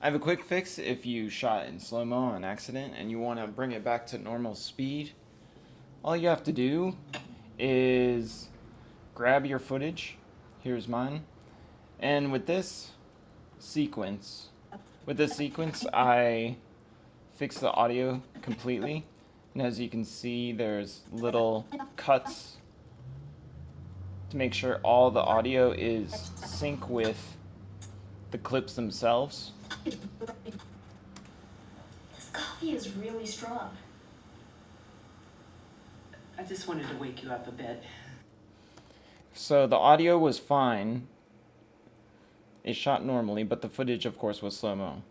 I have a quick fix if you shot in slow-mo on accident and you want to bring it back to normal speed. All you have to do is grab your footage. Here's mine. And with this sequence, I fix the audio completely. And as you can see, there's little cuts to make sure all the audio is sync with the clips themselves. This coffee is really strong. I just wanted to wake you up a bit. So the audio was fine. It shot normally, but the footage, of course, was slow-mo.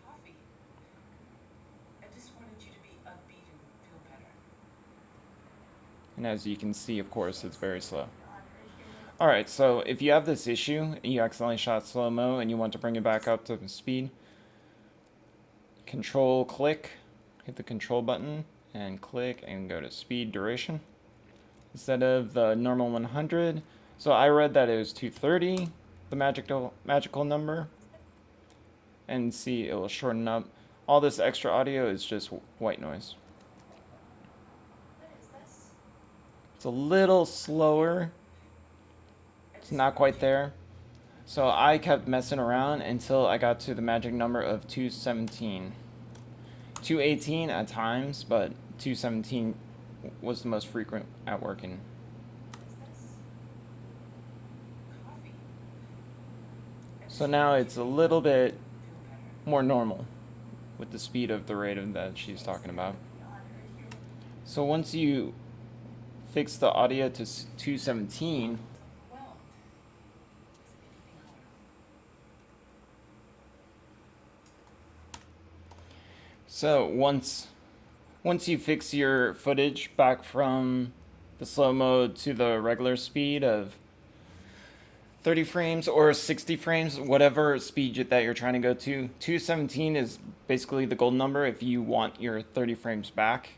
Coffee. I just wanted you to be upbeat and feel better. And as you can see, of course, it's very slow. Alright, so if you have this issue, you accidentally shot slow-mo and you want to bring it back up to speed, Control-click, hit the control button, and click and go to speed duration. Instead of the normal 100, so I read that it was 230, the magical number. And see, it will shorten up. All this extra audio is just white noise. What is this? It's a little slower. It's not quite there. So I kept messing around until I got to the magic number of 217. 218 at times, but 217 was the most frequent at working. What is this? Coffee. So now it's a little bit more normal with the speed of the rate of that she's talking about. So once you fix the audio to 217, Well, so once you fix your footage back from the slow mode to the regular speed of 30 frames or 60 frames, whatever speed that you're trying to go to, 217 is basically the gold number if you want your 30 frames back.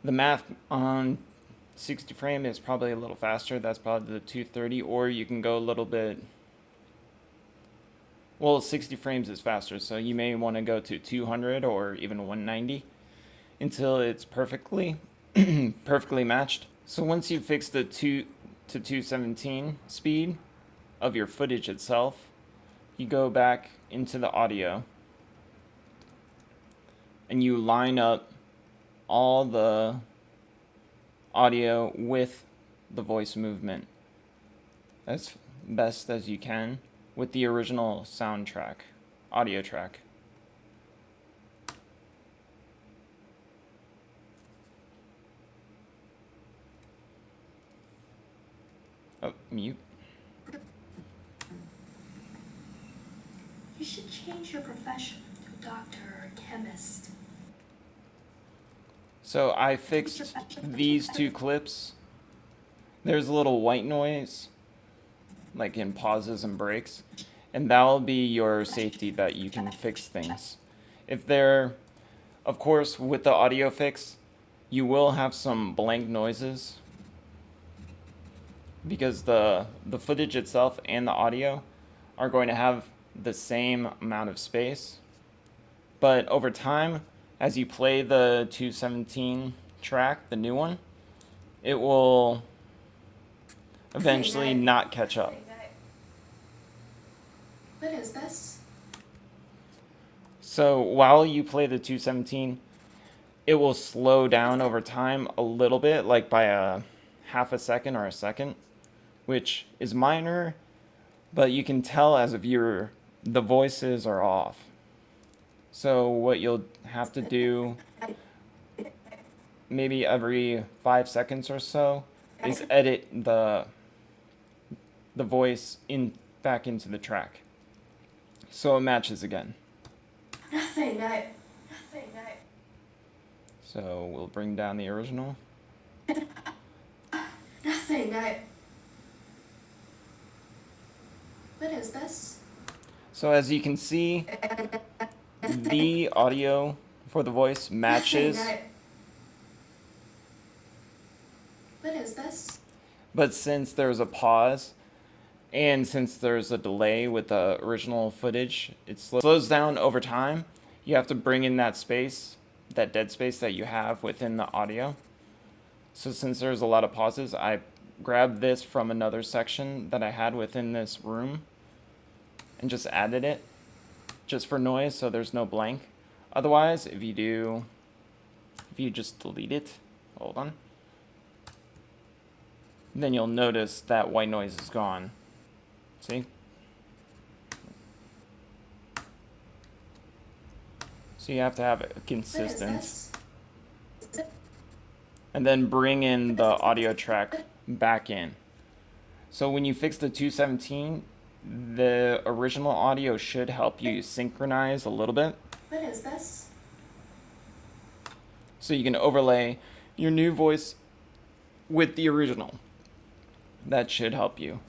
The math on 60 frame is probably a little faster. That's probably the 230, or you can go a little bit. Well, 60 frames is faster, so you may want to go to 200 or even 190 until it's perfectly matched. So once you fix the 2 to 217 speed of your footage itself, you go back into the audio and you line up all the audio with the voice movement as best as you can with the original soundtrack, audio track. Oh, mute. You should change your profession to doctor or chemist. So I fixed these two clips. There's a little white noise, like in pauses and breaks, and that'll be your safety that you can fix things. If they're, of course, with the audio fix, you will have some blank noises because the footage itself and the audio are going to have the same amount of space. But over time, as you play the 217 track, the new one, it will eventually not catch up. What is this? So while you play the 217, it will slow down over time a little bit, like by a half a second or a second, which is minor, but you can tell as a viewer the voices are off. So what you'll have to do maybe every 5 seconds or so is edit the voice back into the track so it matches again. Nothing. So we'll bring down the original. Nothing. What is this? So as you can see, the audio for the voice matches. What is this? But since there's a pause, And since there's a delay with the original footage, it slows down over time. You have to bring in that space, that dead space that you have within the audio. So since there's a lot of pauses, I grabbed this from another section that I had within this room and just added it just for noise, so there's no blank. Otherwise, if you just delete it, hold on, then you'll notice that white noise is gone. See? So you have to have it consistent. And then bring in the audio track back in. So when you fix the 217, the original audio should help you synchronize a little bit. What is this? So you can overlay your new voice with the original. That should help you,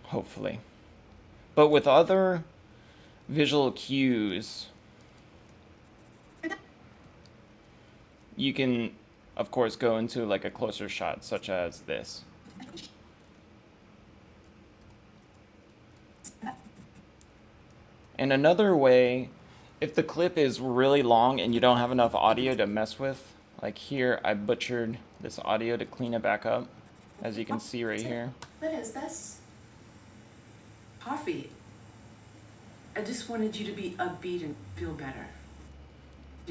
hopefully. But with other visual cues, you can, of course, go into like a closer shot, such as this. And another way, if the clip is really long and you don't have enough audio to mess with, like here, I butchered this audio to clean it back up, as you can see right here. What is this? Coffee. I just wanted you to be upbeat and feel better.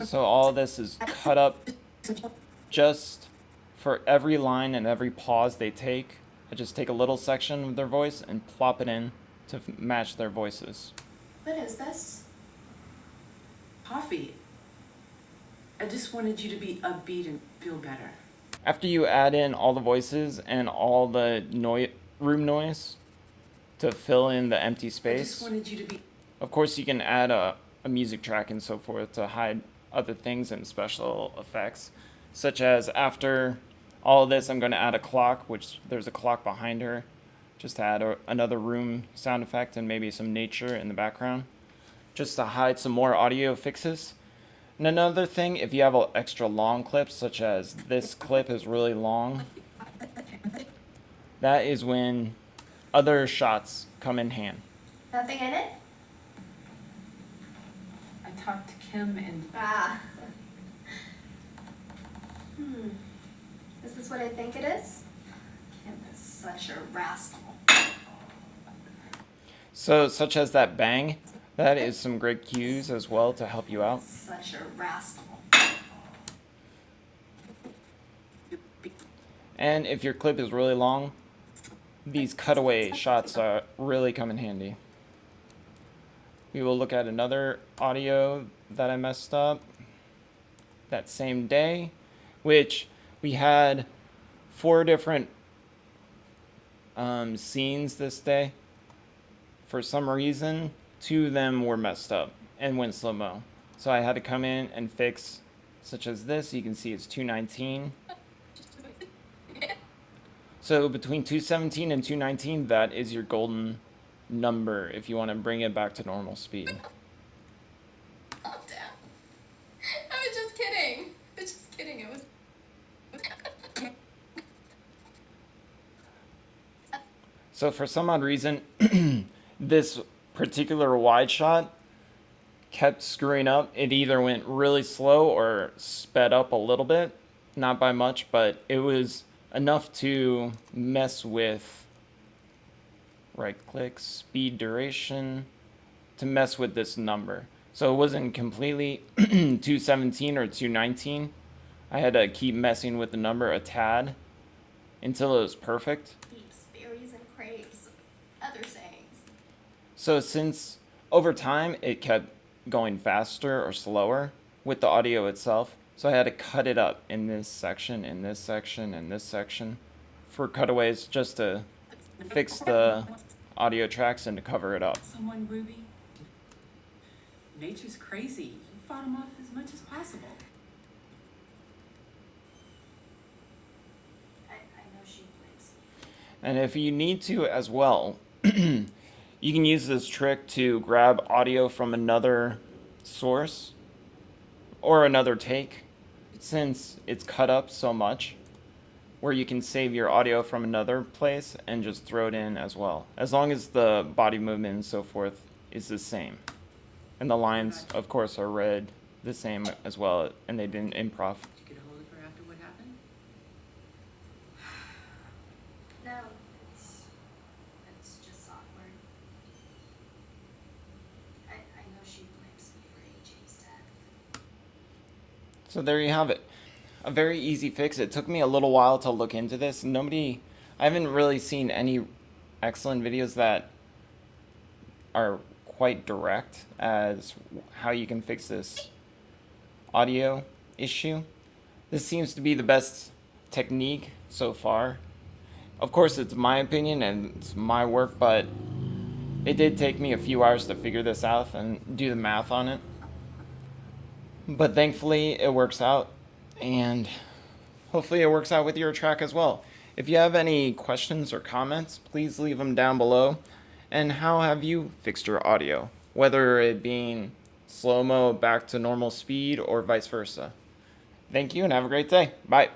So all this is cut up just for every line and every pause they take. I just take a little section of their voice and plop it in to match their voices. What is this? Coffee. I just wanted you to be upbeat and feel better. After you add in all the voices and all the room noise to fill in the empty I space, just wanted you to be. of course you can add a music track and so forth to hide other things and special effects, such as after all of this I'm going to add a clock, which there's a clock behind her, just to add another room sound effect and maybe some nature in the background, just to hide some more audio fixes. And another thing, if you have extra long clips, such as this clip is really long, that is when other shots come in hand. Nothing in it? I talked to Kim and. Ah. Is this what I think it is? Kim is such a rascal. So, such as that bang, that is some great cues as well to help you out. Such a rascal. And if your clip is really long, these cutaway shots really come in handy. We will look at another audio that I messed up that same day, which we had 4 different scenes this day. For some reason, 2 of them were messed up and went slow-mo. So I had to come in and fix, such as this. You can see it's 219. So between 217 and 219, that is your golden number if you want to bring it back to normal speed. Calm down. I was just kidding. I was just kidding. It was. So for some odd reason, this particular wide shot kept screwing up. It either went really slow or sped up a little bit. Not by much, but it was enough to mess with right click, speed, duration, to mess with this number. So it wasn't completely 217 or 219. I had to keep messing with the number a tad until it was perfect. Beeps, berries, and crepes. Other sayings. So since over time it kept going faster or slower with the audio itself, so I had to cut it up in this section, in this section, and this section for cutaways just to fix the audio tracks and to cover it up. Someone, Ruby? Nature's crazy. You fought him off as much as possible. I know she blames me. And if you need to as well, you can use this trick to grab audio from another source or another take, since it's cut up so much where you can save your audio from another place and just throw it in as well, as long as the body movement and so forth is the same. And the lines, of course, are read the same as well, and they didn't improv. Did you get a hold of her after what happened? No, it's just awkward. I know she blames me for AJ's death. So there you have it. A very easy fix. It took me a little while to look into this. I haven't really seen any excellent videos that are quite direct as how you can fix this audio issue. This seems to be the best technique so far. Of course, it's my opinion and it's my work, but it did take me a few hours to figure this out and do the math on it. But thankfully, it works out, and hopefully it works out with your track as well. If you have any questions or comments, please leave them down below. And how have you fixed your audio? Whether it being slow-mo back to normal speed or vice versa. Thank you and have a great day. Bye.